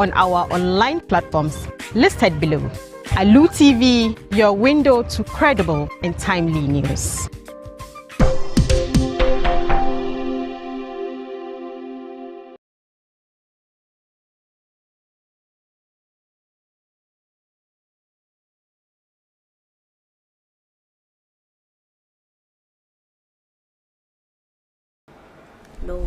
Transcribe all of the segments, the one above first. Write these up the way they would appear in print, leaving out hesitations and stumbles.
on our online platforms listed below. Alu TV, your window to credible and timely news. No.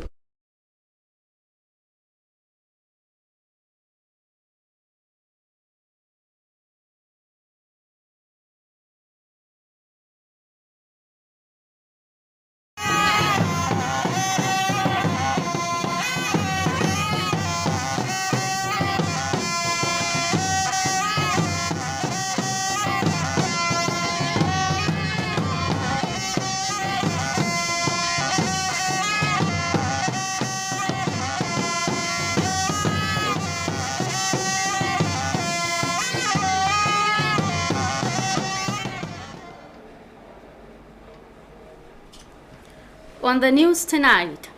On the news tonight,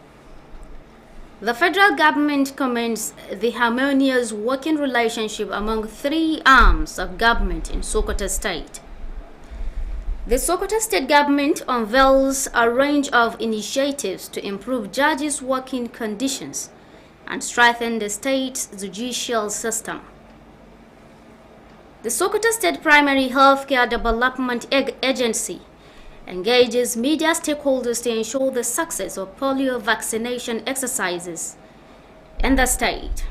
the federal government commends the harmonious working relationship among three arms of government in Sokoto State. The Sokoto State government unveils a range of initiatives to improve judges' working conditions and strengthen the state's judicial system. The Sokoto State Primary Healthcare Development Agency engages media stakeholders to ensure the success of polio vaccination exercises in the state.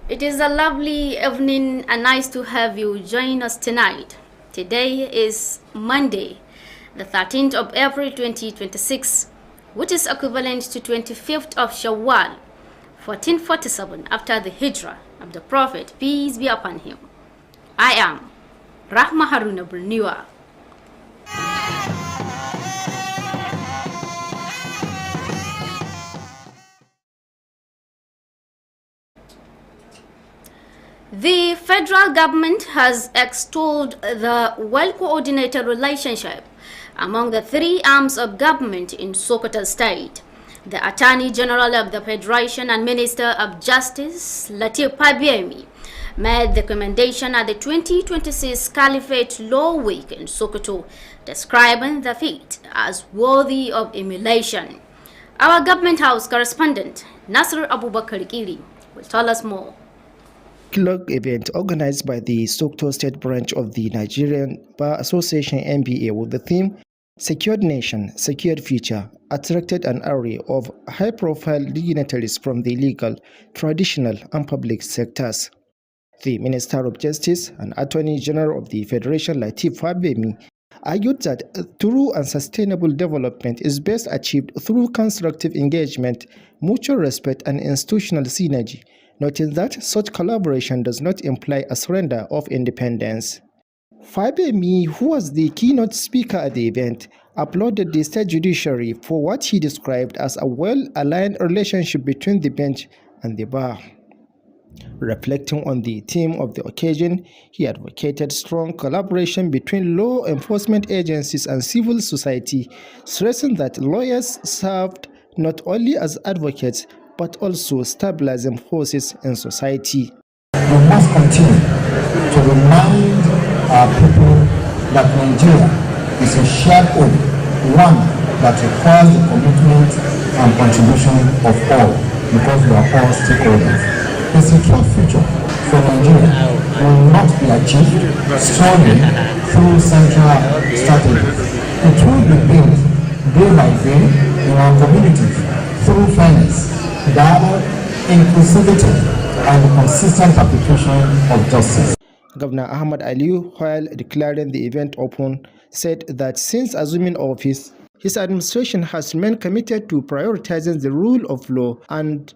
It is a lovely evening and nice to have you join us tonight. Today is Monday, the 13th of April 2026, which is equivalent to 25th of Shawwal, 1447 after the Hijrah of the Prophet, peace be upon him. I am Rahma Haruna Burniwa. The federal government has extolled the well-coordinated relationship among the three arms of government in Sokoto State. The Attorney General of the Federation and Minister of Justice, Latif Pabiemi, made the commendation at the 2026 Caliphate Law Week in Sokoto, describing the feat as worthy of emulation. Our Government House correspondent, Nasser Abubakar Kiri, will tell us more. Club event organized by the Sokoto State branch of the Nigerian Bar Association NBA with the theme Secured Nation, Secured Future attracted an array of high-profile dignitaries from the legal, traditional and public sectors. The Minister of Justice and Attorney General of the Federation, Latif Fabemi, argued that true and sustainable development is best achieved through constructive engagement, mutual respect and institutional synergy, noting that such collaboration does not imply a surrender of independence. Fabemi, who was the keynote speaker at the event, applauded the state judiciary for what he described as a well-aligned relationship between the bench and the bar. Reflecting on the theme of the occasion, he advocated strong collaboration between law enforcement agencies and civil society, stressing that lawyers served not only as advocates but also stabilizing forces in society. We must continue to remind our people that Nigeria is a shared whole, one that requires the commitment and contribution of all, because we are all stakeholders. A secure future for Nigeria will not be achieved solely through central strategies. It will be built day by day in our communities through fairness, dialogue, inclusivity, and consistent application of justice. Governor Ahmad Aliyu, while declaring the event open, said that since assuming office, his administration has remained committed to prioritizing the rule of law and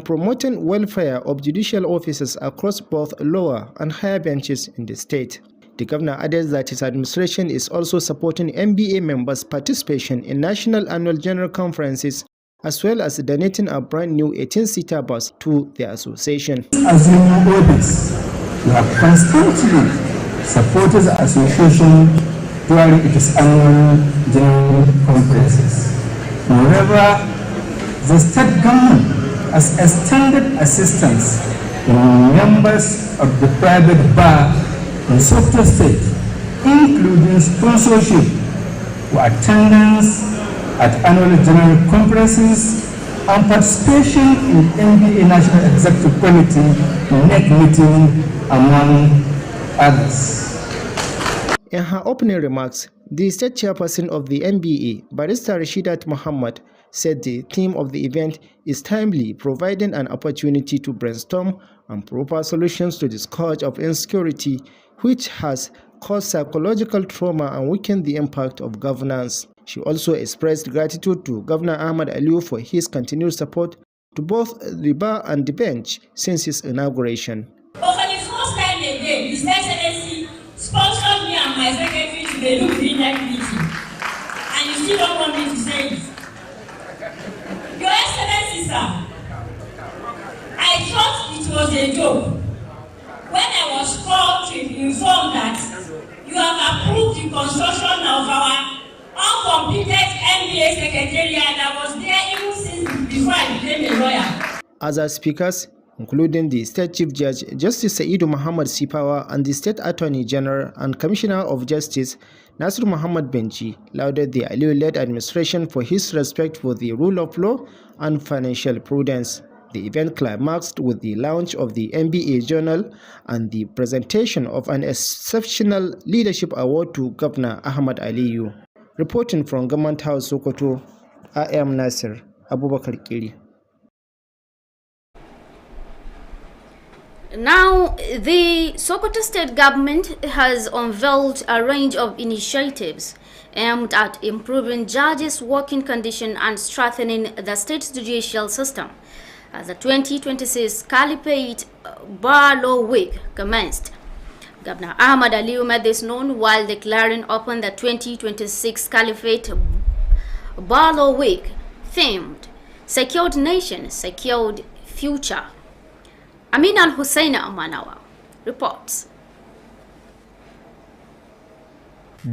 promoting welfare of judicial officers across both lower and higher benches in the state. The governor added that his administration is also supporting MBA members' participation in national annual general conferences, as well as donating a brand new 18-seater bus to the association. As you know this, we have constantly supported the association during its annual general conferences. Moreover, the state government has extended assistance to members of the private bar in Sokoto State, including sponsorship for attendance at annual general conferences and participation in NBA National Executive Committee NEC meeting, among others. In her opening remarks, the state chairperson of the NBA, Barrister Rashidat Muhammad, said the theme of the event is timely, providing an opportunity to brainstorm and propose solutions to the scourge of insecurity, which has caused psychological trauma and weakened the impact of governance. She also expressed gratitude to Governor Ahmad Aliyu for his continued support to both the bar and the bench since his inauguration. For the first time again, His Excellency sponsored me and my secretary to the Alu Tv Nigeria meeting. And you still don't want me to say it. Your Excellency, sir, I thought it was a joke when I was called to inform that you have approved the construction of our uncompleted NBA secretariat that was there even since before I became a lawyer. Other speakers, including the State Chief Judge Justice Saidu Muhammad Sipawa and the State Attorney General and Commissioner of Justice Nasir Muhammad Benji, lauded the Aliyu-led administration for his respect for the rule of law and financial prudence. The event climaxed with the launch of the NBA Journal and the presentation of an Exceptional Leadership Award to Governor Ahmad Aliyu. Reporting from Government House, Sokoto, I am Nasir Abubakar Kiri. Now, the Sokoto state government has unveiled a range of initiatives aimed at improving judges' working conditions and strengthening the state's judicial system as the 2026 Caliphate Bar Law Week commenced. Governor Ahmad Aliyu made this known while declaring open the 2026 Caliphate Bar Law Week themed Secured Nation, Secured Future. Amin Al-Husseina Amanawa reports.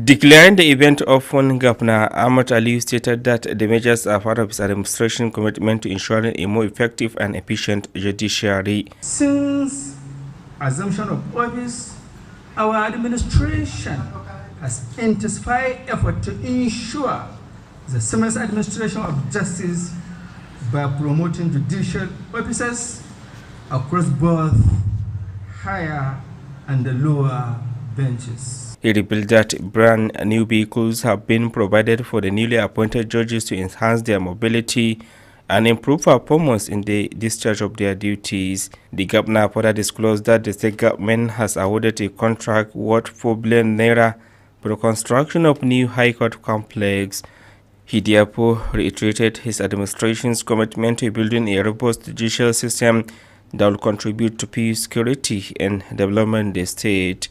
Declaring the event open, Governor Ahmad Aliyu stated that the measures are part of his administration commitment to ensuring a more effective and efficient judiciary. Since assumption of office, our administration has intensified effort to ensure the seamless administration of justice by promoting judicial officers across both higher and the lower benches. He revealed that brand new vehicles have been provided for the newly appointed judges to enhance their mobility and improve performance in the discharge of their duties. The governor further disclosed that the state government has awarded a contract worth 4 billion naira for the construction of new High Court complex. He therefore reiterated his administration's commitment to building a robust judicial system that will contribute to peace, security, and development in the state.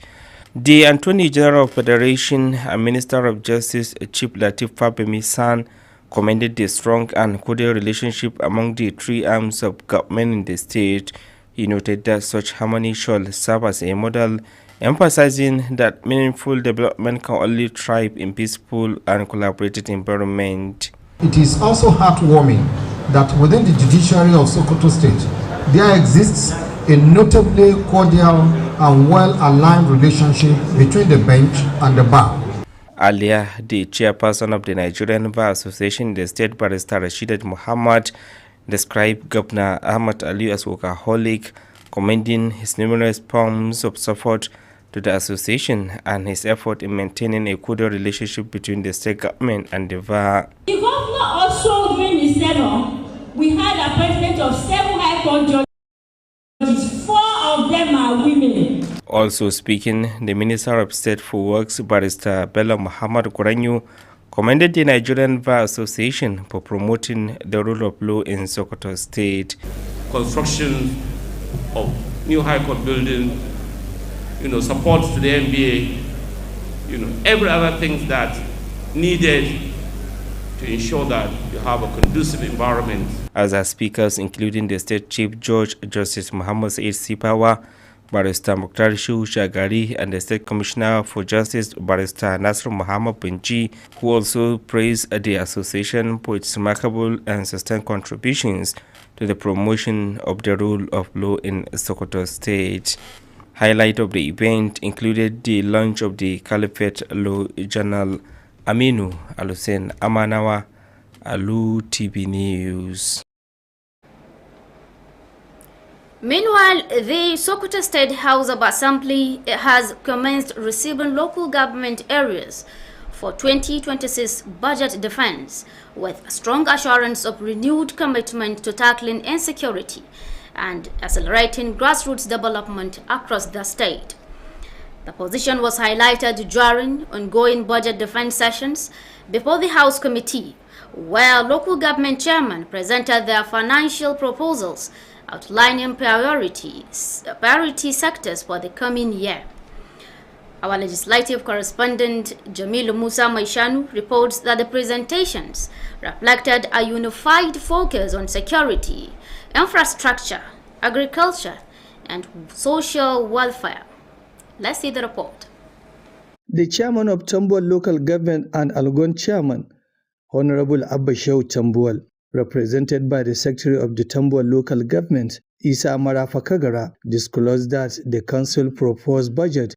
The Attorney General of Federation and Minister of Justice, Chief Lateef Fagbemi-San, commended the strong and cordial relationship among the three arms of government in the state. He noted that such harmony should serve as a model, emphasizing that meaningful development can only thrive in peaceful and collaborative environment. It is also heartwarming that within the judiciary of Sokoto State, there exists a notably cordial and well-aligned relationship between the bench and the bar. Earlier, the chairperson of the Nigerian Bar Association, the state barrister Rashidat Muhammad, described Governor Ahmad Aliyu as workaholic, commending his numerous forms of support to the association and his effort in maintaining a cordial relationship between the state government and the bar. The governor also, during the session, we had a president of 7 High Court judges. 4 of them are women. Also speaking, the Minister of State for Works, Barrister Bello Muhammad Kuranyu, commended the Nigerian Bar Association for promoting the rule of law in Sokoto State. Construction of new High Court building, support to the NBA, every other thing that needed to ensure that you have a conducive environment. Other speakers, including the State Chief Judge Justice Muhammad Said Sipawa, Barrister Mukhtar Shehu Shagari, and the State Commissioner for Justice, Barrister Nasir Muhammad Benji, who also praised the association for its remarkable and sustained contributions to to the promotion of the rule of law in Sokoto State. Highlight of the event included the launch of the Caliphate Law Journal. Aminu Alusen Amanawa, Alu TV News. Meanwhile, the Sokoto State House of Assembly has commenced receiving local government areas for 2026 budget defense with strong assurance of renewed commitment to tackling insecurity and accelerating grassroots development across the state. The position was highlighted during ongoing budget defense sessions before the House Committee, where local government chairmen presented their financial proposals outlining priority sectors for the coming year. Our legislative correspondent Jamilu Musa Maishanu reports that the presentations reflected a unified focus on security, infrastructure, agriculture, and social welfare. Let's see the report. The chairman of Tambuwal local government and Algon chairman, Honorable Abba Shehu Tambuwal, represented by the secretary of the Tambuwal local government, Isa Marafa Kagara, disclosed that the council proposed budget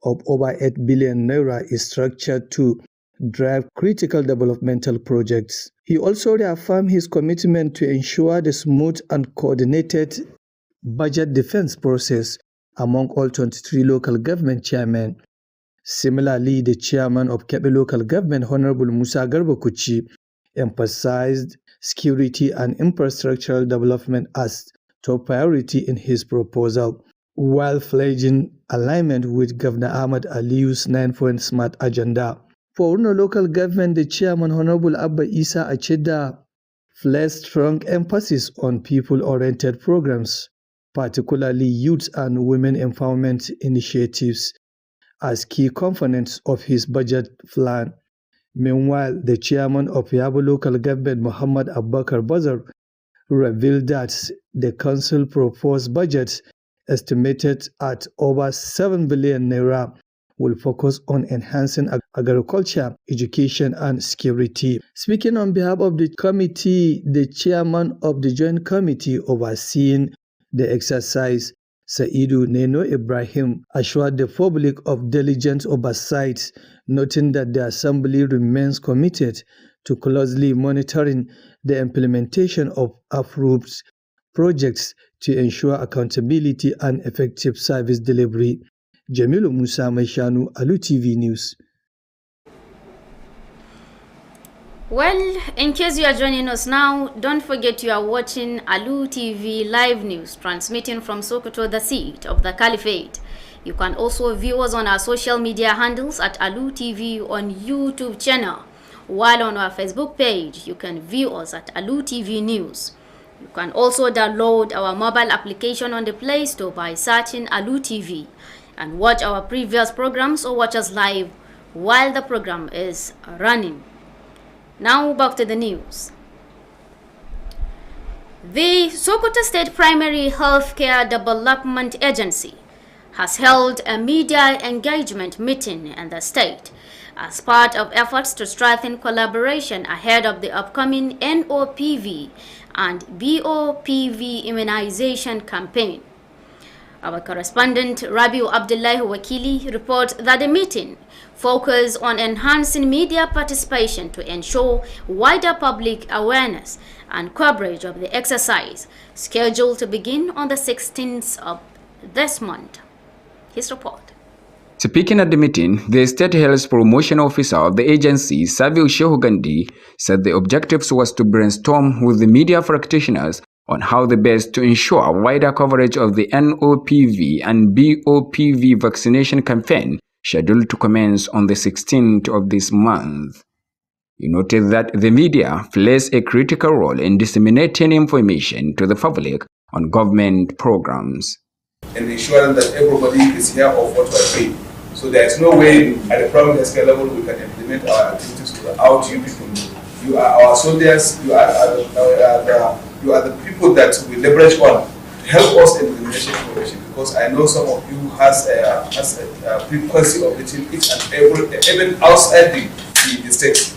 of over 8 billion naira is structured to drive critical developmental projects. He also reaffirmed his commitment to ensure the smooth and coordinated budget defense process among all 23 local government chairmen. Similarly, the chairman of Kebbi local government, Honorable Musa Garba Kuchi, emphasized security and infrastructural development as top priority in his proposal, while pledging alignment with Governor Ahmad Aliu's 9-point SMART agenda. For Uno local government, the chairman, Honorable Abba Isa Acheda, placed strong emphasis on people-oriented programs, particularly youth and women empowerment initiatives, as key components of his budget plan. Meanwhile, the chairman of Yabo local government, Muhammad Abubakar Bazar, revealed that the council proposed budget, estimated at over 7 billion naira, will focus on enhancing agriculture, education, and security. Speaking on behalf of the committee, the chairman of the joint committee overseeing the exercise, Saidu Neno Ibrahim, assured the public of diligent oversight, noting that the assembly remains committed to closely monitoring the implementation of approved projects to ensure accountability and effective service delivery. Jamilu Musa Maishanu, Alu TV News. Well, in case you are joining us now, don't forget you are watching Alu TV live news, transmitting from Sokoto, the seat of the Caliphate. You can also view us on our social media handles at Alu TV on YouTube channel, while on our Facebook page, you can view us at Alu TV News. You can also download our mobile application on the Play Store by searching Alu TV and watch our previous programs or watch us live while the program is running. Now back to the news. The Sokoto State Primary Healthcare Development Agency has held a media engagement meeting in the state as part of efforts to strengthen collaboration ahead of the upcoming NOPV and BOPV immunization campaign. Our correspondent Rabiu Abdullahi Wakili reports that the meeting focused on enhancing media participation to ensure wider public awareness and coverage of the exercise, scheduled to begin on the 16th of this month. His report. Speaking at the meeting, the State Health Promotion Officer of the agency, Savio Shehu Gandhi, said the objectives was to brainstorm with the media practitioners on how the best to ensure wider coverage of the NOPV and BOPV vaccination campaign scheduled to commence on the 16th of this month. He noted that the media plays a critical role in disseminating information to the public on government programs. And ensuring that everybody is here of what we are doing. So there is no way at the primary healthcare level we can implement our activities without you people. You are our soldiers, you are the people that we leverage on to help us in the immunization operation, because I know some of you has a frequency of meeting each and every, even outside the state.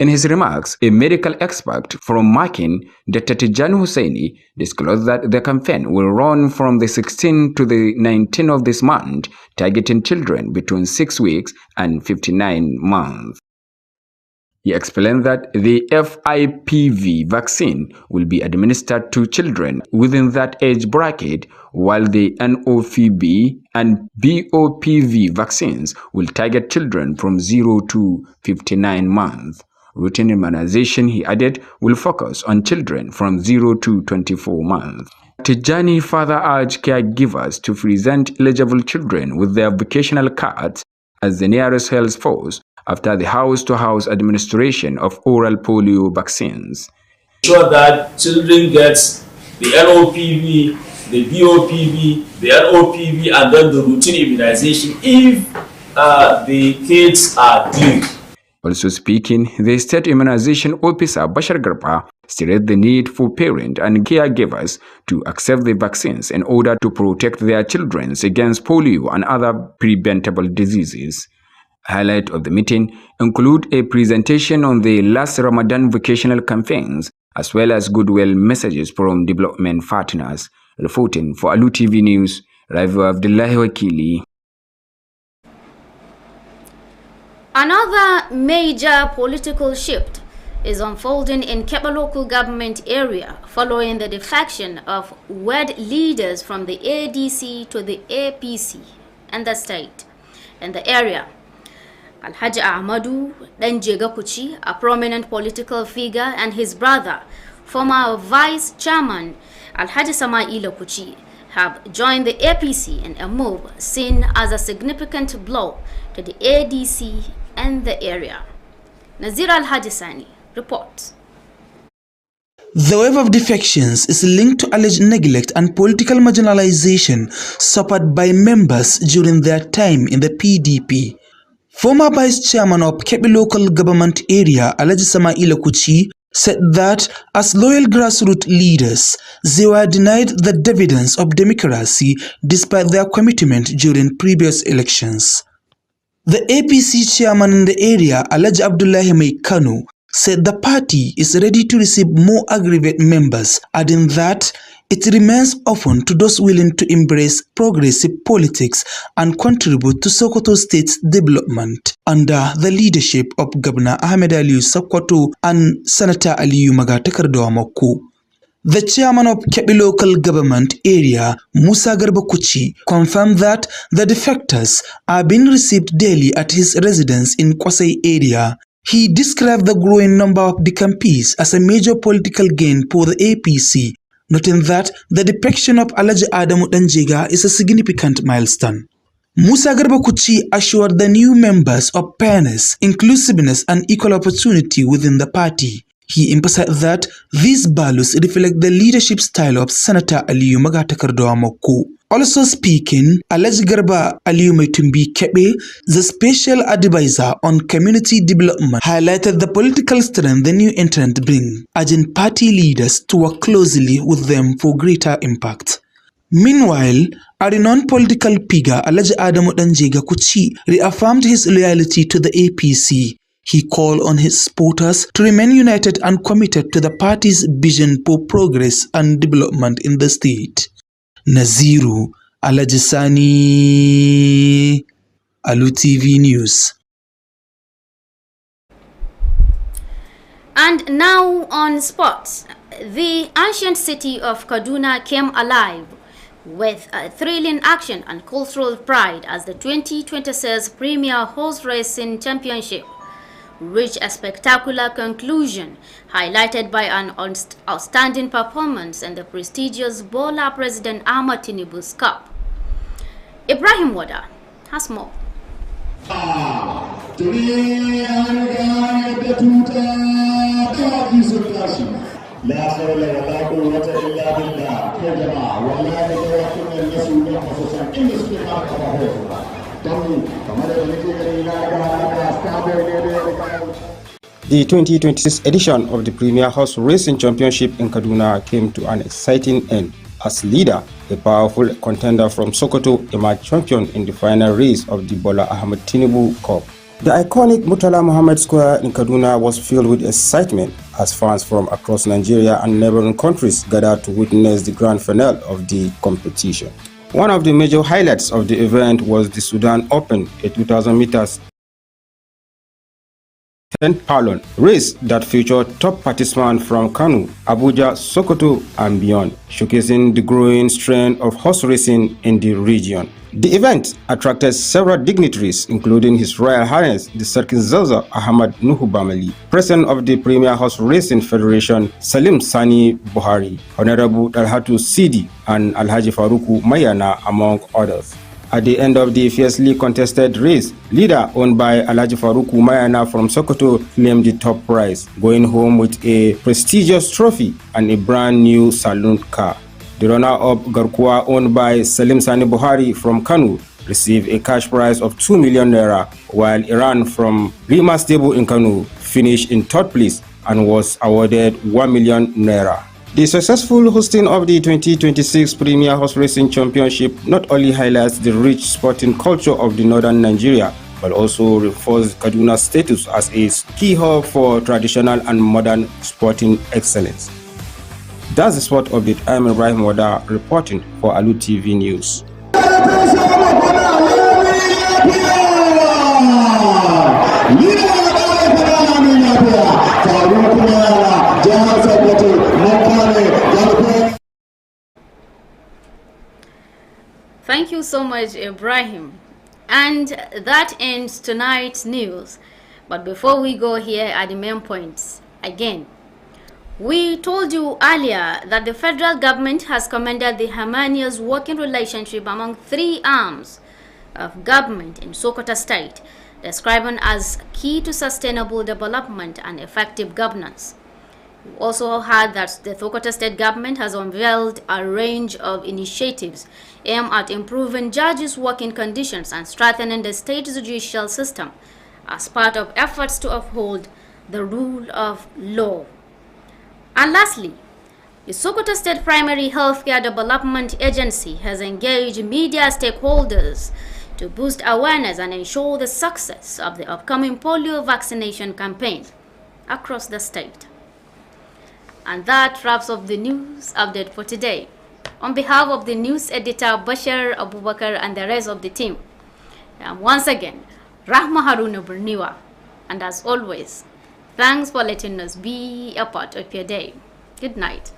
In his remarks, a medical expert from Makin, Dr. Tijani Hussaini, disclosed that the campaign will run from the 16th to the 19th of this month, targeting children between 6 weeks and 59 months. He explained that the FIPV vaccine will be administered to children within that age bracket, while the NOVB and BOPV vaccines will target children from 0 to 59 months. Routine immunization, he added, will focus on children from 0 to 24 months. Tijani further urged caregivers to present eligible children with their vocational cards as the nearest health force after the house-to-house administration of oral polio vaccines. Ensure that children get the NOPV, the BOPV, the NOPV, and then the routine immunization if the kids are due. Also speaking, the state immunization officer Bashar Garba stated the need for parents and caregivers to accept the vaccines in order to protect their children against polio and other preventable diseases. Highlight of the meeting include a presentation on the last Ramadan vocational campaigns, as well as goodwill messages from development partners. Reporting for Alu TV News, Raivu Abdullahi Wakili. Another major political shift is unfolding in Keba local government area following the defection of WED leaders from the ADC to the APC and the state. In the area, Alhaji Ahmadu Danjega Kuchi, a prominent political figure, and his brother, former vice chairman Alhaji Samaila Kuchi, have joined the APC in a move seen as a significant blow to the ADC and the area. Nazir Alhaji Sani reports. The wave of defections is linked to alleged neglect and political marginalization suffered by members during their time in the PDP. Former Vice Chairman of Kebbi Local Government Area, Alhaji Samaila Kuchi, said that as loyal grassroots leaders, they were denied the dividends of democracy despite their commitment during previous elections. The APC chairman in the area, Alhaji Abdullahi Kanu, said the party is ready to receive more aggregate members, adding that it remains open to those willing to embrace progressive politics and contribute to Sokoto State's development under the leadership of Governor Ahmed Aliyu Sokoto and Senator Aliyu Magatakardo Moko. The chairman of Kebbi Local Government Area, Musa Garba Kuchi, confirmed that the defectors are being received daily at his residence in Kwasai area. He described the growing number of decampees as a major political gain for the APC, noting that the defection of Alhaji Adamu Danjega is a significant milestone. Musa Garba Kuchi assured the new members of fairness, inclusiveness, and equal opportunity within the party. He emphasized that these values reflect the leadership style of Senator Aliyu Magatakardo Moko. Also speaking, Alhaji Garba Aliyu Maitumbi Kebe, the special advisor on community development, highlighted the political strength the new entrant bring, urging party leaders to work closely with them for greater impact. Meanwhile, a renowned political figure, Alhaji Adamu Danjega Kuchi, reaffirmed his loyalty to the APC. He called on his supporters to remain united and committed to the party's vision for progress and development in the state. Naziru Alajisani, Alu TV News. And now on sports, the ancient city of Kaduna came alive with a thrilling action and cultural pride as the 2026 Premier Horse Racing Championship reached a spectacular conclusion, highlighted by an outstanding performance in the prestigious Bola President Ahmad Tinubu's Cup. Ibrahim Wada has more. The 2026 edition of the Premier Horse Racing Championship in Kaduna came to an exciting end as leader, a powerful contender from Sokoto, emerged champion in the final race of the Bola Ahmed Tinubu Cup. The iconic Murtala Muhammad Square in Kaduna was filled with excitement as fans from across Nigeria and neighboring countries gathered to witness the grand finale of the competition. One of the major highlights of the event was the Sudan Open, a 2,000 meters 10 pylon race that featured top participants from Kano, Abuja, Sokoto, and beyond, showcasing the growing strength of horse racing in the region. The event attracted several dignitaries, including His Royal Highness the Sarkin Zaza Ahmad Nuhu Bamali, President of the Premier Horse Racing Federation Salim Sani Buhari, Honorable Dalhatu Sidi, and Alhaji Faruku Mayana, among others. At the end of the fiercely contested race, leader owned by Alhaji Faruku Mayana from Sokoto claimed the top prize, going home with a prestigious trophy and a brand new saloon car. The runner-up Garkuwa, owned by Salim Sani Buhari from Kano, received a cash prize of 2 million naira, while Iran from Rima Stable in Kano finished in third place and was awarded 1 million naira. The successful hosting of the 2026 Premier Horse Racing Championship not only highlights the rich sporting culture of the northern Nigeria, but also reinforces Kaduna's status as a key hub for traditional and modern sporting excellence. That's the sport update. I'm Ibrahim Wada reporting for Alu TV News. Thank you so much, Ibrahim. And that ends tonight's news. But before we go, here are the main points. Again, we told you earlier that the federal government has commended the harmonious working relationship among three arms of government in Sokoto State, describing as key to sustainable development and effective governance. We also heard that the Sokoto State government has unveiled a range of initiatives aimed at improving judges' working conditions and strengthening the state judicial system as part of efforts to uphold the rule of law. And lastly, the Sokoto State Primary Healthcare Development Agency has engaged media stakeholders to boost awareness and ensure the success of the upcoming polio vaccination campaign across the state. And that wraps up the news update for today. On behalf of the news editor Bashir Abubakar and the rest of the team, once again, Rahma Haruna Burniwa, and as always, thanks for letting us be a part of your day. Good night.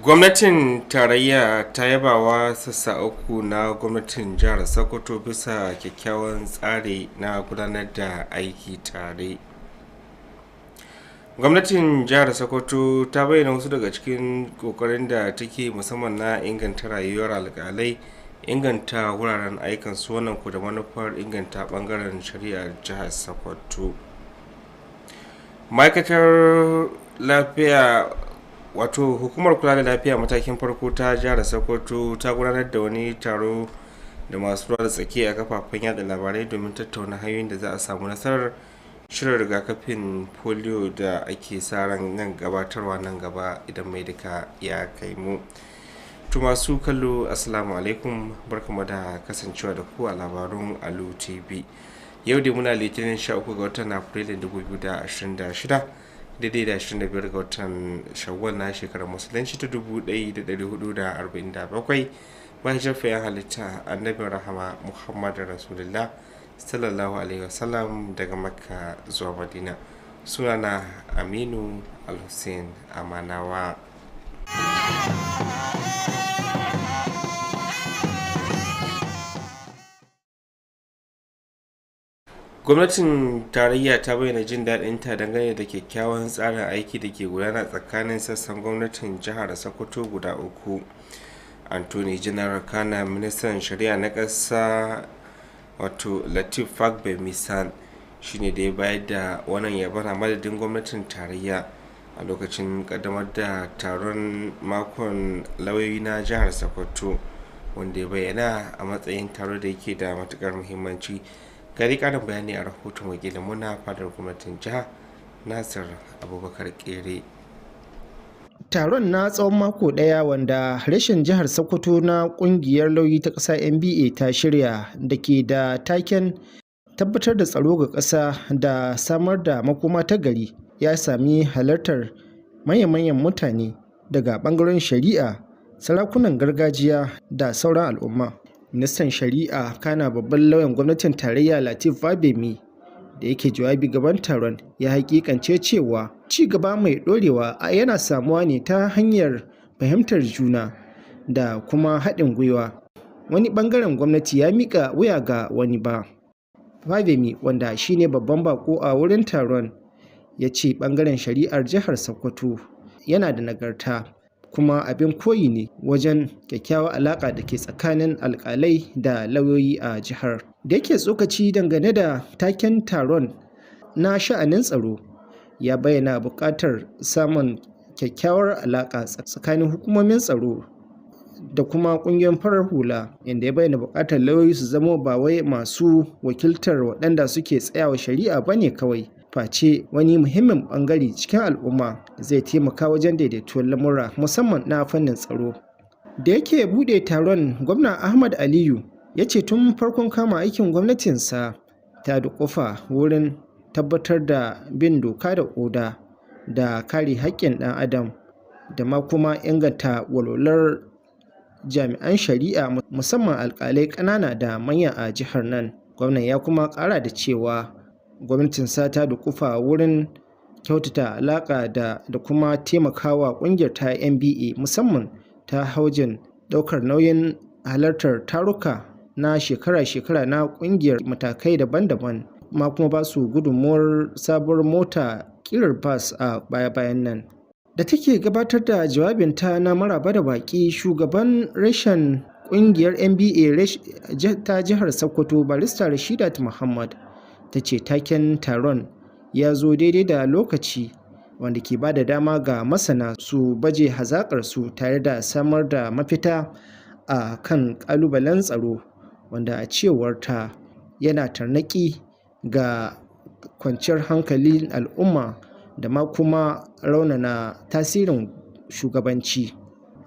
Gwamnatin tarayya ta yabawa sassa uku na gwamnatin jihar Sokoto bisa kyakkyawan tsari na gudanar da aiki tare. Gwamnatin jihar Sokoto ta bayyana wasu daga cikin kokarin da take musamman na inganta rayuwar alƙalai, inganta wuraren aikin su, wannan ku da manufar inganta bangaren shari'ar jihar Sokoto. Ma'aikatar lafiya wato hukumar kula da lafiya matakin farko ta jihar Sokoto ta gudanar da wani taro da masu ruwa da tsaki a kafafen yada labarai domin tattauna hanyoyin da za a samu nasarar shirin rigakafin polio da ake sa ran nan gabatarwa nan gaba idan mai duka ya kai mu. To masu kallo assalamu alaikum, barkamu da kasancewa da ku a labarun Alu TV. Yau dai muna litinin 13 ga watan Afrilu 2026 daidai da 25 ga watan Shawwal na shekarar musulunci ta 1447 bayan shafiyan halitta annabin rahama Muhammadu Rasulullah sallallahu alaihi wasallam daga Makka zuwa Madina. Sunana Aminu Al-Hussein Amanawa. Gwamnatin tarayya ta bayyana jin daɗinta dangane da kyakkyawan tsarin aiki da ke gudana tsakanin sassan gwamnatin jihar Sokoto guda uku. Anthony General Kana, ministan shari'a na ƙasa wato Latif Fagbemisan shine da ya bayar da wannan yabon a madadin gwamnatin tarayya a lokacin kaddamar da taron makon lauyoyi na jihar Sokoto, wanda ya bayyana a matsayin taro da yake da matukar muhimmanci. Gari karin bayani a rahoton wakilin muna fadar gwamnatin jiha Nasir Abubakar Kere. Taron na tsawon mako daya wanda rashin jihar Sokoto na kungiyar lauyi ta ƙasa NBA ta shirya da ke da taken tabbatar da tsaro ga ƙasa da samar da makoma ta gari ya sami halartar manyan mutane daga ɓangaren shari'a, sarakunan gargajiya da sauran al'umma. Ministan shari'a kana babban lauyan gwamnatin tarayya Latif Fagbemi da yake jawabi gaban taron ya hakikance cewa ci gaba mai dorewa yana samuwa ne ta hanyar fahimtar juna da kuma haɗin gwiwa. Wani ɓangaren gwamnati ya mika wuya ga wani ba. Fagbemi, wanda shine babban bako a wurin taron, ya ce ɓangaren shari'ar jihar Sokoto yana da nagarta kuma abin koyi ne wajen kyakkyawar alaƙa da ke tsakanin alƙalai da lauyoyi a jihar. Da yake tsokaci dangane da taken taron na sha'anin tsaro, ya bayyana buƙatar samun kyakkyawar alaƙa tsakanin hukumomin tsaro da kuma ƙungiyoyin farar hula, inda ya bayyana buƙatar lauyoyi su zama ba wai masu wakiltar waɗanda suke tsayawa shari'a bane kawai, face wani muhimmin bangare cikin al'umma zai taimaka wajen daidaituwar lamura musamman na fannin tsaro. Da yake bude taron, gwamna Ahmad Aliyu ya ce tun farkon kama aikin gwamnatinsa ta dukufa wurin tabbatar da bin doka da oda da kare haƙƙin ɗan adam da ma kuma inganta walwalar jami'an shari'a musamman alƙalai ƙanana da manya a jihar nan. Gwamnan ya kuma ƙara da cewa gwamnatinsa ta dukufa wurin kyautata alaƙa da kuma taimakawa ƙungiyar ta NBA musamman ta haujin ɗaukar nauyin halartar taruka na shekara-shekara na ƙungiyar matakai daban-daban, ma kuma ba su gudunmuwar sabuwar mota ƙirar bas a baya-bayan nan. Da take gabatar da jawabinta na maraba da baƙi, shugaban reshen ƙungiyar NBA ta jihar Sokoto barista Rashidat Muhammad ta ce taken taron ya zo daidai da lokaci wanda ke ba da dama ga masana su baje hazaƙarsu tare da samar da mafita a kan ƙalubalen tsaro wanda a cewar ta yana tarnaƙi ga kwanciyar hankalin al'umma da ma kuma raunana tasirin shugabanci.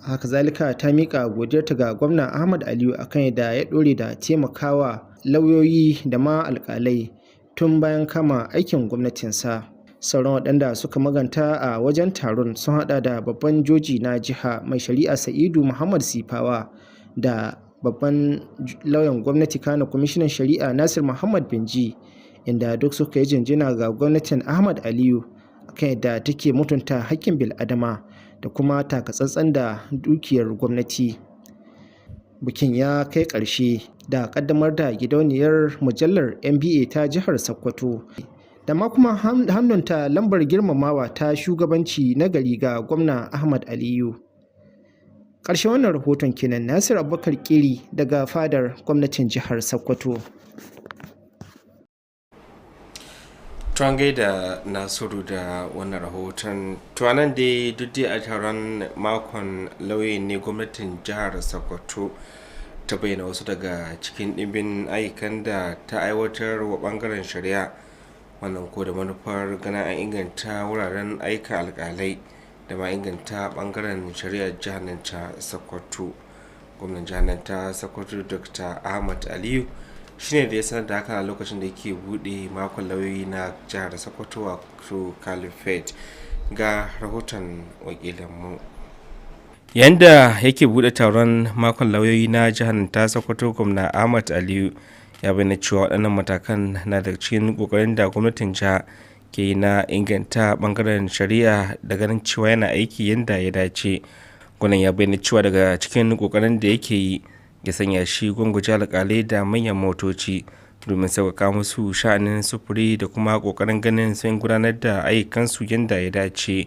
Haka zalika ta miƙa godiyarta ga gwamna Ahmad Aliyu akan yadda ya ɗore da taimakawa lauyoyi da ma alƙalai tun bayan kama aikin gwamnatinsa. Sauran waɗanda suka maganta a wajen taron sun haɗa da babban joji na jiha mai shari'a Sa'idu Muhammad Sifawa da babban lauyan gwamnati kana kwamishinan shari'a Nasir Muhammad Binji, inda duk suka yi jinjina ga gwamnatin Ahmad Aliyu kan yadda take mutunta haƙƙin bil'adama da kuma takatsantsan da dukiyar gwamnati. Bikin ya kai ƙarshe da ƙaddamar da gidauniyar mujallar NBA ta jihar Sokoto da ma kuma hannunta lambar girmamawa ta shugabanci na gari ga gwamna Ahmad Aliyu. Ƙarshen wannan rahoton kenan. Nasir Abubakar Kiri daga fadar gwamnatin jihar Sokoto. Tuwan gaida Nasiru da wannan rahoton. Tuwanan dai duk a taron makon lauyoyin ne gwamnatin jihar Sokoto ta bayyana wasu daga cikin ɗimbin ayyukan da ta aiwatar wa ɓangaren shari'a, wannan ko da manufar ganin an inganta wuraren aika alƙalai da ma inganta ɓangaren shari'ar jihar nan ta Sokoto. Gwamnan jihar nan ta Sokoto Dr. Ahmad Aliyu shine da ya sanar da haka a lokacin da yake buɗe makon lauyoyi na jihar Sokoto wato Caliphate. Ga rahoton wakilanmu. Yanda yake buɗe taron makon lauyoyi na jihar ta Sokoto, gwamna Ahmad Aliyu ya bayyana cewa waɗannan matakan na da cikin ƙoƙarin da gwamnatin jiha ke yi na inganta ɓangaren shari'a da ganin cewa yana aiki yadda ya dace. Gwamnan ya bayyana cewa daga cikin ƙoƙarin da yake yi ya sanya shi gwangwaje alƙalai da manyan motoci domin sauƙaƙa musu sha'anin sufuri da kuma ƙoƙarin ganin sun gudanar da ayyukansu yadda ya dace.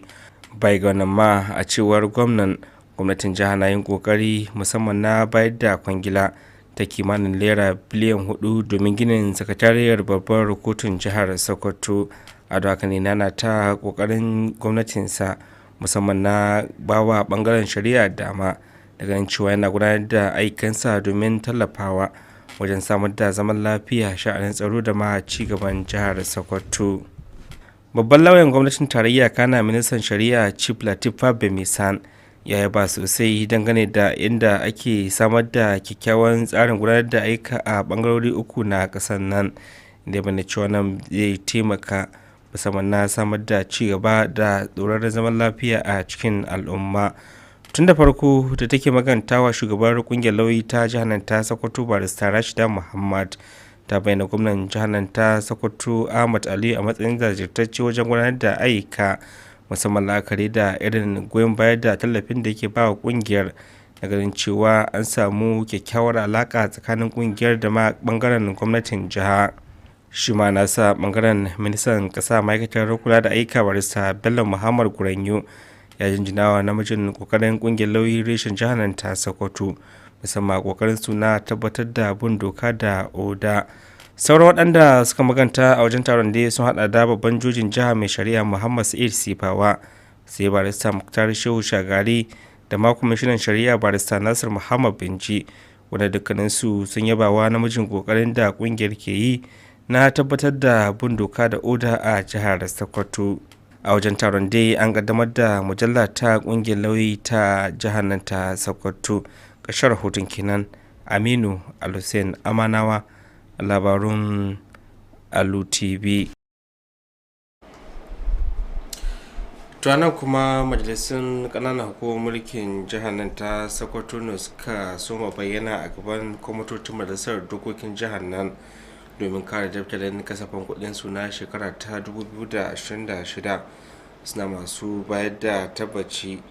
Bai ga wannan ma, a cewar gwamnatin jiha na yin ƙoƙari musamman na bayar da kwangila ta kimanin naira biliyan 4 domin ginin sakatariyar babbar kotun jihar Sokoto. A da haka ne nana ta ƙoƙarin gwamnatinsa musamman na bawa ɓangaren shari'a dama da ganin cewa yana gudanar da aikansa domin tallafawa wajen samar da zaman lafiya, sha'anin tsaro da ma ci gaban jihar Sokoto. Babban lauyan gwamnatin tarayya kana ministan shari'a Chief Lateef Bemisan ya yaba sosai dangane da inda ake samar da kyakkyawan tsarin gudanar da aika a bangarori uku na kasar nan, da bane cewa nan zai taimaka musamman na samar da ci gaba da tsoron zaman lafiya a cikin al'umma. Tun da farko da take magantawa shugabar kungiyar lauyi ta jihar nan ta Sokoto barista Rashida Muhammad ta bayyana gwamnan jihar nan ta Sokoto Ahmad Ali a matsayin jajirtacce wajen gudanar da ayyuka, musamman la'akari da irin goyon bayar da tallafin da yake bawa kungiyar, da ganin cewa an samu kyakkyawar alaka tsakanin kungiyar da ma bangaren gwamnatin jiha. Shi ma nasa bangaren ministan kasa ma'aikatar kula da ayyuka barista Bello Muhammad Guranyo ya jinjinawa namijin kokarin kungiyar lauyi reshen jihar nan ta Sokoto, musamman kokarin su na tabbatar da bin doka da oda. Sauran waɗanda suka maganta a wajen taron da sun hada da babban jojin jiha mai shari'a Muhammad Sa'id Sifawa, sai barista Muktar Shehu Shagari da ma kwamishinan shari'a barista Nasir Muhammad Binji, wanda dukkaninsu sun yabawa namijin kokarin da kungiyar ke yi na tabbatar da bin doka da oda a jihar Sokoto. A wajen taron dai an kaddamar da mujalla ta kungiyar lauyi ta jihar nan ta Sokoto. Ƙarshen rahoton kenan. Aminu Alhussein Amanawa, labarun Alu TV. Tuwanan kuma majalisun ƙananan hukumar mulkin jihar nan ta Sokoto ne suka soma bayyana a gaban kwamitocin majalisar dokokin jihar nan domin kare daftarin kasafin kuɗin su na shekara ta 2026, suna masu bayar da tabbaci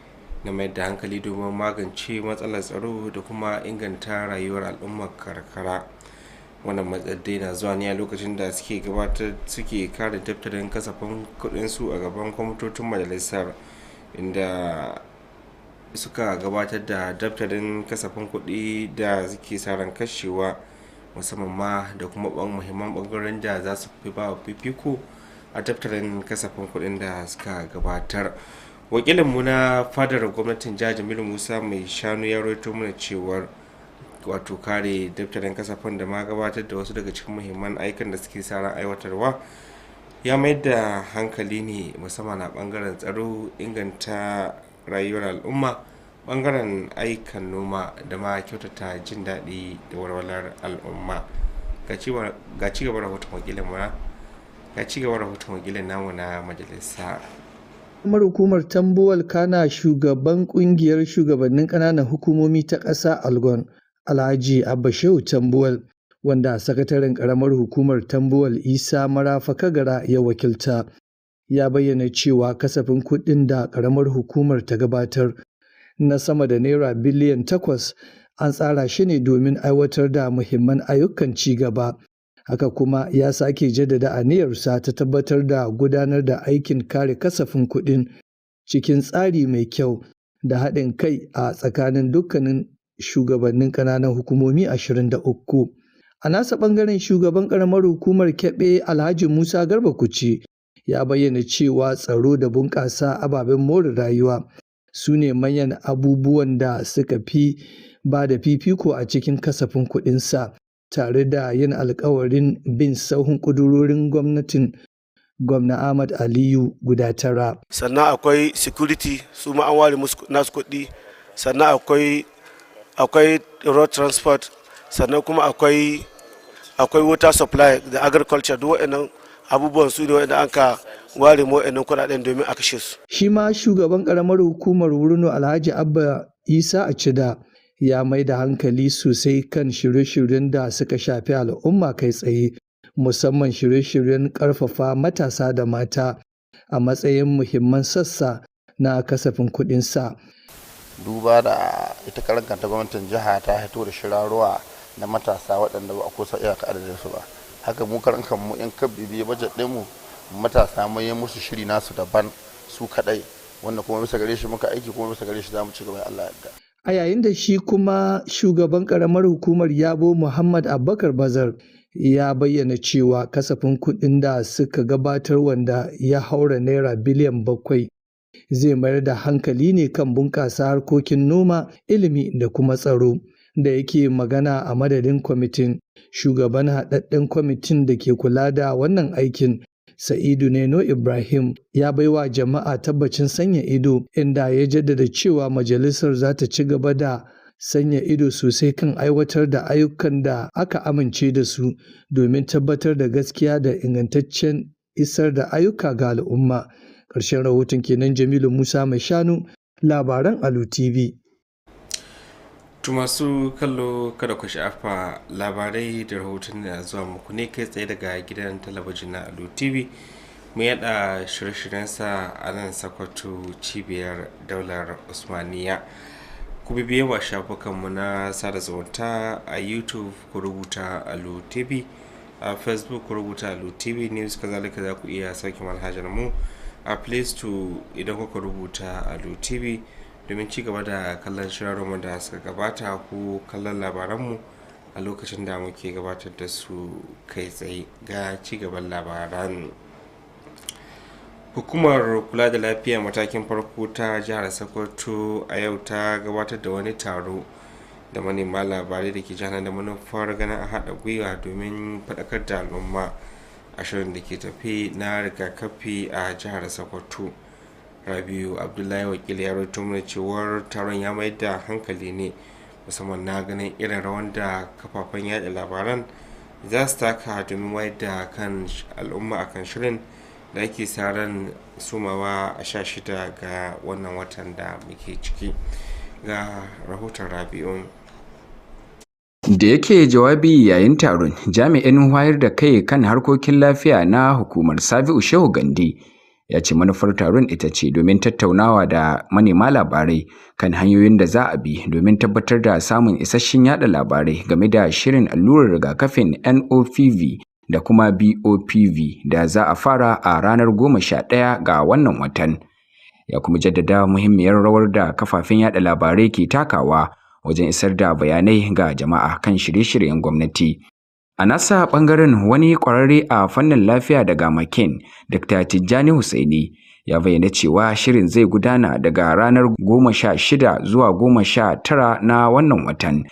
na mai da hankali domin magance matsalar tsaro da kuma inganta rayuwar al'ummar karkara. Wannan matsayi na zuwa ne a lokacin da suke kare daftarin kasafin kuɗin su a gaban kwamitocin majalisar, inda suka gabatar da daftarin kasafin kuɗi da suke sa ran kashewa, musamman ma da kuma muhimman ɓangaren da za su fi ba fifiko a daftarin kasafin kuɗin da suka gabatar. Wakilinmu na fadar gwamnatin jihar Jamilu Musa mai shanu ya rawaito mana cewar wato kare daftarin kasafin da ma gabatar da wasu daga cikin muhimman aikan da suke sa ran aiwatarwa ya mayar da hankali ne musamman a bangaren tsaro, inganta rayuwar al'umma, bangaren aikan noma da ma kyautata jin daɗi da walwalar al'umma. Ga ci gaba rahoton wakilin namu na majalisa. Hukumar Tambuwal kana shugaban kungiyar shugabannin ƙananan hukumomi ta ƙasa Algon Alhaji Abba Shehu Tambuwal, wanda sakataren ƙaramar hukumar Tambuwal Isa Marafa Kagara ya wakilta, ya bayyana cewa kasafin kuɗin da ƙaramar hukumar ta gabatar na sama da naira biliyan 8 an tsara shi ne domin aiwatar da muhimman ayyukan ci gaba. Haka kuma ya sake jaddada aniyarsa ta tabbatar da gudanar da aikin kare kasafin kuɗin cikin tsari mai kyau da haɗin kai a tsakanin dukkanin shugabannin ƙananan hukumomi 23. A nasa ɓangaren shugaban ƙaramar hukumar Kebe Alhaji Musa Garba Kuci ya bayyana cewa tsaro da bunƙasa ababen more rayuwa su ne manyan abubuwan da suka fi ba da fifiko a cikin kasafin kuɗinsa, tare da yin alkawarin bin sahun ƙudurorin gwamnatin gwamna Ahmad Aliyu guda 9. Sannan akwai security, su ma an ware musu nasu kuɗi. Sannan akwai road transport, sannan kuma akwai water supply da agriculture. Duk waɗannan abubuwan su ne waɗanda aka ware mu waɗannan kuɗaɗen domin a kashe su. Shi ma shugaban ƙaramar hukumar Wurno Alhaji Abba Isa Acida ya mai da hankali sosai kan shirye-shiryen da suka shafi al'umma kai tsaye, musamman shirye-shiryen ƙarfafa matasa da mata a matsayin muhimman sassa na kasafin kuɗinsa. Duba da ita karan kanta gwamnatin jiha ta hito da shirarruwa na matasa waɗanda ba a kusa iyaka adadin su ba. Haka mu karan kanmu in ka bibiye bajet ɗinmu matasa mun yi musu shiri nasu daban su kaɗai, wanda kuma bisa gare shi muka aiki, kuma bisa gare shi za mu ci gaba in Allah yarda. A yayin da shi kuma shugaban ƙaramar hukumar Yabo Muhammad Abubakar Bazar ya bayyana cewa kasafin kuɗin da suka gabatar, wanda ya haura naira biliyan 7, zai mayar da hankali ne kan bunƙasa harkokin noma, ilimi da kuma tsaro. Da yake magana a madadin kwamitin, shugaban haɗaɗɗen kwamitin da ke kula da wannan aikin, Sa'idu Neno Ibrahim, ya baiwa jama'a tabbacin sanya ido, inda ya jaddada cewa majalisar za ta ci gaba da sanya ido sosai kan aiwatar da ayyukan da aka amince da su, domin tabbatar da gaskiya da ingantaccen isar da ayyuka ga al'umma. Ƙarshen rahoton kenan. Jamilu Musa Mai Shanu, labaran Alu TV. Masu kallo kada ku sha'afa, labarai da rahoton da zuwa muku ne kai tsaye daga gidan talabijin na Alu TV. Mu yada shirye-shiryensa a nan Sokoto, cibiyar daular Usmaniya. Ku bibiye wa shafukanmu na sada zumunta a YouTube ku rubuta Alu TV, a Facebook ku rubuta Alu TV News. Kazalika za ku iya sauke manhajar mu a Play Store idan kuka rubuta Alu TV, domin ci gaba da kallon shirarmu da suka gabata ko kallon labaranmu a lokacin da muke gabatar da su kai tsaye. Ga ci gaban labaran. Hukumar kula da lafiya matakin farko ta jihar Sokoto a yau ta gabatar da wani taro da manema labarai da ke jihar da manufar ganin a haɗa gwiwa domin faɗakar da al'umma a shirin da ke tafi na rigakafi a jihar Sokoto. Rabiu Abdullahi wakil ya rawaito mana cewar taron ya mayar da hankali ne musamman na ganin irin rawan da kafafen yada labaran za su taka domin wayar da kan al'umma akan shirin da ake sa ran sumawa a 16 ga wannan watan da muke ciki. Ga rahoton Rabiu. Da yake jawabi yayin taron, jami'in wayar da kai kan harkokin lafiya na hukumar Sabi'u Shehu Gandi ya ce manufar taron ita ce domin tattaunawa da manema labarai kan hanyoyin da za a bi domin tabbatar da samun isasshen yada labarai game da shirin allurar rigakafin NOPV da kuma BOPV da za a fara a ranar 11 ga wannan watan. Ya kuma jaddada muhimmiyar rawar da kafafen yada labarai ke takawa wajen isar da bayanai ga jama'a kan shirye-shiryen gwamnati. A nasa ɓangaren, wani ƙwararre a fannin lafiya daga Makin, Dr. Tijjani Hussaini, ya bayyana cewa shirin zai gudana daga ranar 16 zuwa 19 na wannan watan,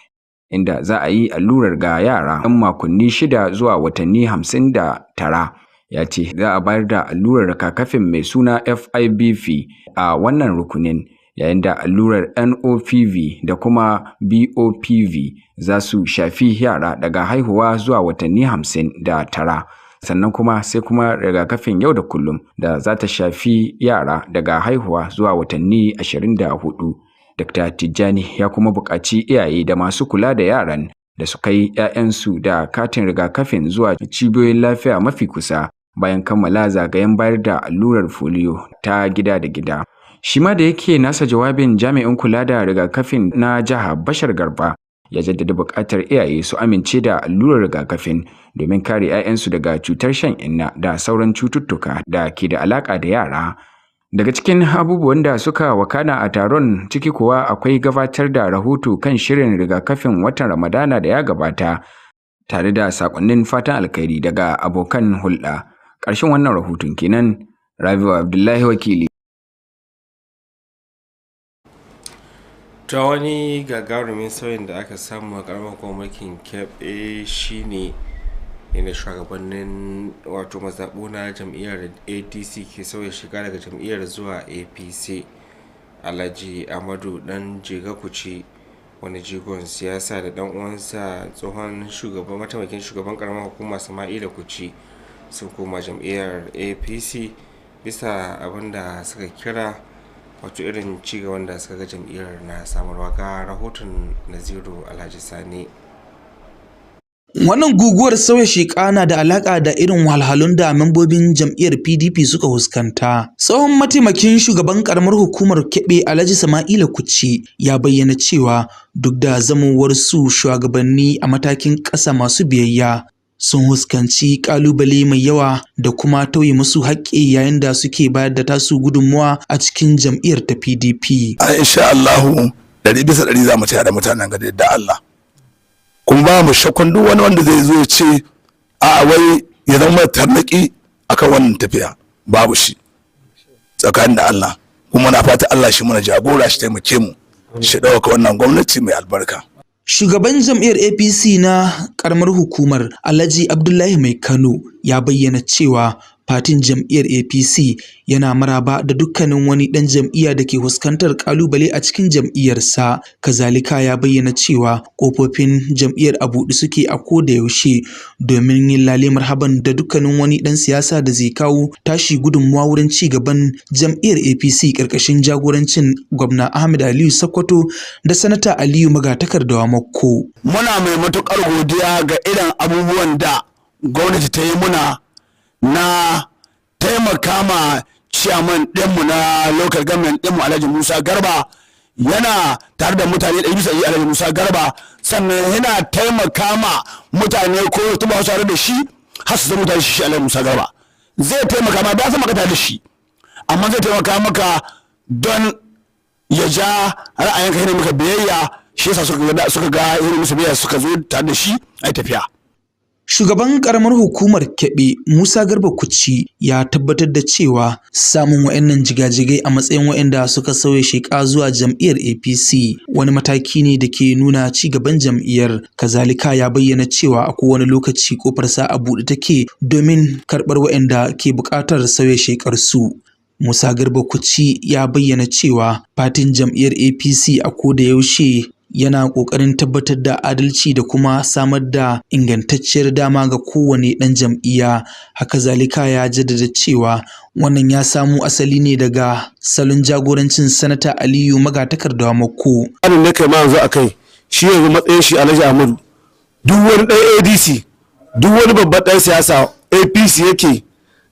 inda za a yi allurar ga yara 'yan makonni 6 zuwa watanni 59. Ya ce za a bayar da allurar rigakafin mai suna FIBV a wannan rukunin, yayin da allurar NOPV da kuma BOPV za su shafi yara daga haihuwa zuwa watanni 59. Sannan kuma sai kuma rigakafin yau da kullum da za ta shafi yara daga haihuwa zuwa watanni 24. Dr. Tijjani ya kuma buƙaci iyaye da masu kula da yaran da su kai 'ya'yansu da katin rigakafin zuwa cibiyoyin lafiya mafi kusa bayan kammala zagayen bayar da allurar polio ta gida da gida. Shi ma da yake nasa jawabin, jami'in kula da rigakafin na jiha Bashar Garba ya jaddada buƙatar iyaye su amince da allurar rigakafin domin kare 'ya'yansu daga cutar shan inna da sauran cututtuka da ke da alaƙa da yara. Daga cikin abubuwan da suka wakana a taron ciki kuwa akwai gabatar da rahoto kan shirin rigakafin watan Ramadana da ya gabata, tare da sakonnin fatan alkhairi daga abokan hulɗa. Ƙarshen wannan rahoton kenan. Rabiu Abdullahi wakili. ta wani gagarumin sauyin da aka samu a karamar mulkin Kebbi shine inda shugabannin wato mazaɓu na jam'iyyar ADC ke sauya shiga daga jam'iyyar zuwa APC. Alhaji Amadu dan Jega Kuci, wani jigon siyasa da dan uwansa tsohon mataimakin shugaban karamar hukuma Sama'ila Kuci sun koma jam'iyyar APC bisa abin da suka kira wato irin cigaban da suka ga jam'iyyar na samarwa. Ga rahoton Naziru Alhaji Sani. Wannan guguwar sauya sheka na da alaka da irin wahalhalun da membobin jam'iyyar PDP suka huskanta. Tsohon mataimakin shugaban karamar hukumar Kebbi Alhaji Sama'ila Kuci ya bayyana cewa duk da zamowar su shugabanni a matakin ƙasa masu biyayya, sun huskanci kalubale mai yawa da kuma tauye musu haƙƙi yayin da suke bayar da tasu gudunmuwa a cikin jam'iyyar ta PDP. Insha Allah 100% za mu taya da mutanen gari da Allah. Kuma ba mu shakkun duk wani wanda zai zo ya ce a wai ya zama tarnaki akan wannan tafiya, babu shi tsakanin da Allah. Kuma na fata Allah shi muna jagora, shi taimake mu, shi dauka wannan gwamnati mai albarka. Shugaban jam'iyyar APC na karamar hukumar Alhaji Abdullahi Mai Kano ya bayyana cewa fatin jam'iyyar APC yana maraba da dukkanin wani dan jam'iyya da ke fuskantar kalubale a cikin jam'iyyarsa. Kazalika ya bayyana cewa kofofin jam'iyyar a buɗe suke a koda yaushe domin yin lale marhaban da dukkanin wani dan siyasa da zai kawo tashi gudunmuwa wurin ci gaban jam'iyyar APC karkashin jagorancin gwamna Ahmed Aliyu Sokoto da sanata Aliyu Magatakardawa Makko. Muna mai matukar godiya ga irin abubuwan da gwamnati ta yi muna na taimaka ma chairman ɗinmu na local government ɗinmu Alhaji Musa Garba, yana tare da mutane 100% Alhaji Musa Garba, sannan yana taimaka ma mutane ko tuba wasu tare da shi har su zama mutane shi Alhaji Musa Garba zai taimaka ma, ba san maka tare da shi amma zai taimaka maka don ya ja ra'ayinka, yana maka biyayya, shi yasa suka ga irin musu biyayya suka zo tare da shi ai tafiya. Shugaban karamar hukumar Kebbi Musa Garba Kuci ya tabbatar da cewa samun wayannan jigajigai a matsayin wayanda suka sauya sheka zuwa jam'iyyar APC wani mataki ne da ke nuna ci gaban jam'iyyar. Kazalika ya bayyana cewa a kowane lokaci kofar sa a buɗe take domin karɓar wayanda ke buƙatar sauya shekar su. Musa Garba Kuci ya bayyana cewa fatin jam'iyyar APC a koda yaushe yana ƙoƙarin tabbatar da adalci da kuma samar da ingantacciyar dama ga kowane ɗan jam'iyya. Haka zalika ya jaddada cewa wannan ya samo asali ne daga salon jagorancin sanata Aliyu Magatakardawa Makko. Wannan ne kai ma yanzu akai shi yanzu matsayin shi Alhaji Ahmadu, duk wani ɗan ADC, duk wani babban ɗan siyasa APC yake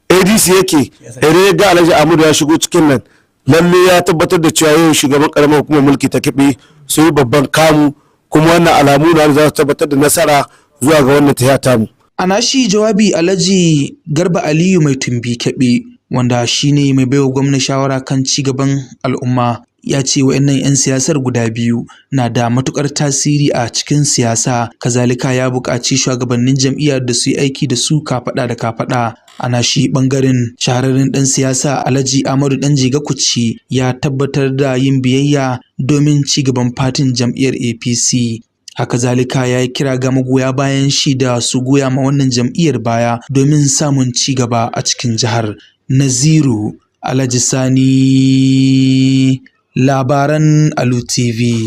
ADC yake, idan ya ga Alhaji Ahmadu ya shigo cikin nan, lalle ya tabbatar da cewa yau shugaban karamar hukumar mulki ta Kebbi sun yi babban kamu, kuma wannan alamu na za su tabbatar da nasara zuwa ga wannan tahiya tamu. A nashi jawabi Alhaji Garba Aliyu Mai Tumbi Kebbi, wanda shine mai baiwa gwamnati shawara kan ci gaban al'umma, ya ce wayannan 'yan siyasar guda biyu na da matukar tasiri a cikin siyasa. Kazalika ya buƙaci shugabannin jam'iyyar da su yi aiki da su kafaɗa da kafaɗa. Ana shi ɓangaren shahararren ɗan siyasa Alhaji Amadu Dan Jega Kuci ya tabbatar da yin biyayya domin ci gaban fatin jam'iyyar APC. Haka zalika ya yi kira ga magoya bayan shi da su goya ma wannan jam'iyyar baya domin samun ci gaba a cikin jihar. Naziru Alhaji Sani, labaran Alu TV.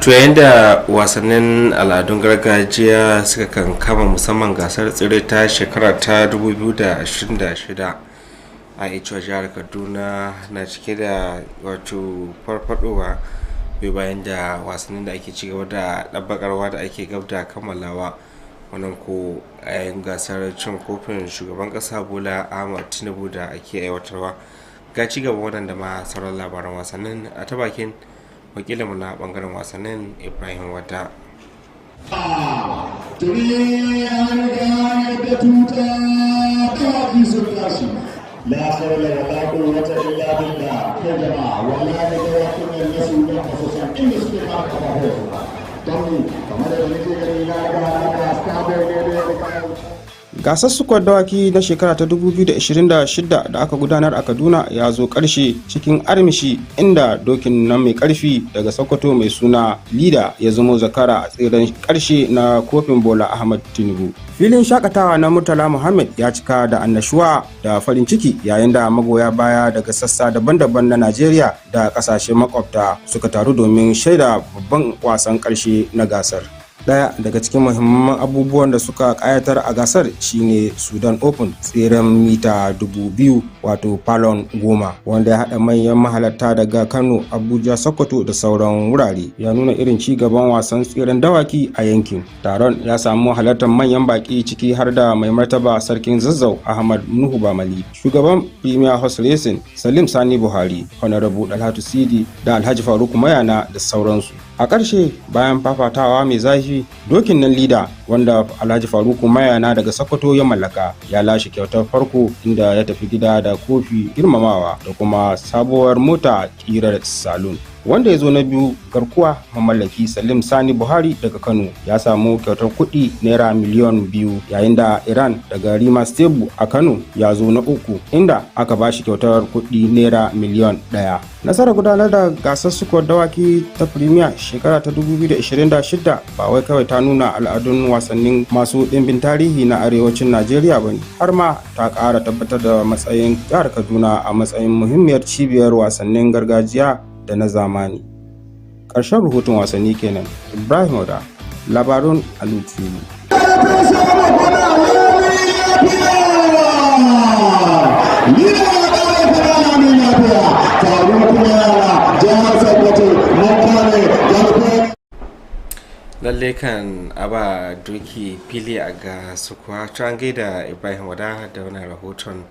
To yayin da wasannin al'adun gargajiya suka kankama musamman gasar tsere ta shekara ta 2026 a ita jihar Kaduna na cike da wato farfadowa bai bayan da wasannin da ake cigaba da ɗabbaƙarwa da ake gab da kammalawa. Wannan ko a yayin gasar cin kofin shugaban ƙasa Bola Ahmed Tinubu da ake aiwatarwa. Ga cigaba waɗanda ma sauran labaran wasannin a ta bakin wakilinmu na bangaren wasannin Ibrahim Wata. Gasar sukuwar dawaki na shekara ta 2026 da aka gudanar a Kaduna ya zo ƙarshe cikin armishi, inda dokin nan mai ƙarfi daga Sokoto mai suna Lida ya zamo zakara a tseren ƙarshe na kofin Bola Ahmad Tinubu. Filin shakatawa na Murtala Muhammad ya cika da annashuwa da farin ciki yayin da magoya baya daga sassa daban-daban na Najeriya da ƙasashen makwabta suka taru domin shaida babban wasan ƙarshe na gasar. Daya daga cikin muhimman abubuwan da suka kayatar a gasar shine Sudan Open tseren mita 2000 wato falon 10 wanda ya haɗa manyan mahalarta daga Kano, Abuja, Sokoto da sauran wurare. Ya nuna irin ci gaban wasan tseren dawaki a yankin. Taron ya samu halartar manyan baki ciki har da mai martaba sarkin Zazzau Ahmad Nuhu Bamali, shugaban Premier Horse Racing Salim Sani Buhari, Honorable Dalhatu Sidi da Alhaji Faruk Mayana da sauransu. A ƙarshe bayan fafatawa mai zafi, dokin nan Lida wanda Alhaji Faruku Mayana daga Sokoto ya mallaka ya lashe kyautar farko, inda ya tafi gida da kofi girmamawa da kuma sabuwar mota kirar saloon. Wanda ya zo na biyu, garkuwa mamallaki Salim Sani Buhari daga Kano ya samu kyautar kuɗi naira miliyan 2, yayin da Iran daga Rima Stebu a Kano ya zo na uku, inda aka ba shi kyautar kuɗi naira miliyan 1. Nasarar gudanar da gasar sukuwar dawaki ta Premier shekara ta 2026 ba wai kawai ta nuna al'adun wasannin masu ɗimbin tarihi na arewacin Najeriya ba ne, har ma ta ƙara tabbatar da matsayin jihar Kaduna a matsayin muhimmiyar cibiyar wasannin gargajiya da na zamani. Ƙarshen rahoton wasanni kenan. Ibrahim Oda, labarun Alu TV. Lalle kan aba doki fili a ga sukuwa. An gaida Ibrahim Wada da wannan rahoton,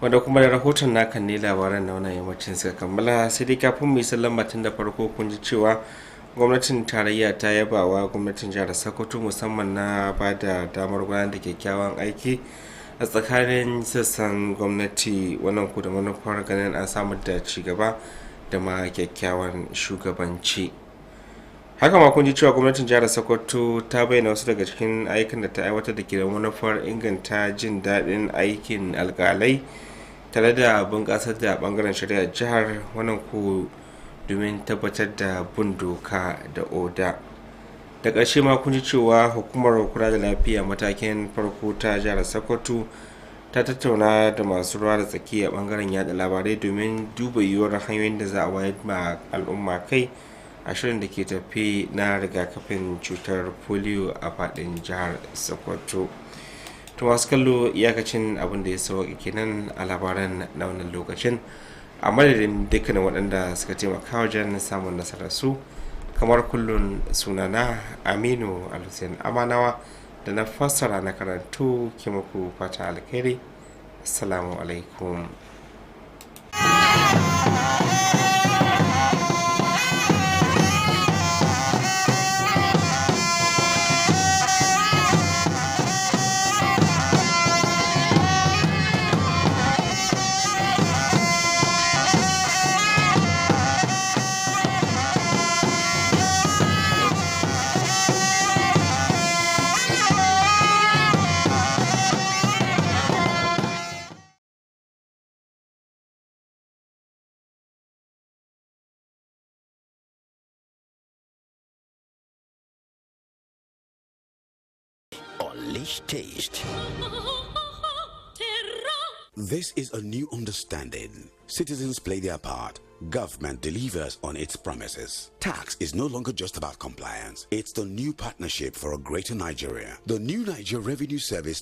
wanda kuma da rahoton nakan ne labaran na wannan yammacin suka kammala. Sai dai kafin mu yi sallama tun da farko kun ji cewa gwamnatin tarayya ta yaba wa gwamnatin jihar Sokoto musamman na ba da damar gudanar da kyakkyawan aiki a tsakanin sassan gwamnati, wannan ku da manufar ganin an samar da ci gaba da ma kyakkyawan shugabanci. Haka ma kun ji cewa gwamnatin jihar Sokoto ta bayyana wasu daga cikin ayyukan da ta aiwatar da ke da manufar inganta jin daɗin aikin alƙalai tare da bunƙasar da ɓangaren shari'ar jihar, wannan ku domin tabbatar da bin doka da oda. Da ƙarshe ma kun ji cewa hukumar kula da lafiya matakin farko ta jihar Sokoto ta tattauna da masu ruwa da tsaki a ɓangaren yada labarai domin duba yiwuwar hanyoyin da za a wayar ma al'umma kai a shirin da ke tafi na rigakafin cutar polio a faɗin jihar Sokoto. To masu kallo, iyakacin abin da ya sauka kenan a labaran na wannan lokacin, a madadin dukkanin waɗanda suka taimaka wajen samun nasarar su, kamar kullum sunana Aminu Alhussein Amanawa da na fassara na karantu ke muku fata alkhairi. Assalamu alaikum. Unleash taste. This is a new understanding. Citizens play their part. Government delivers on its promises. Tax is no longer just about compliance. It's the new partnership for a greater Nigeria. The new Nigeria Revenue Service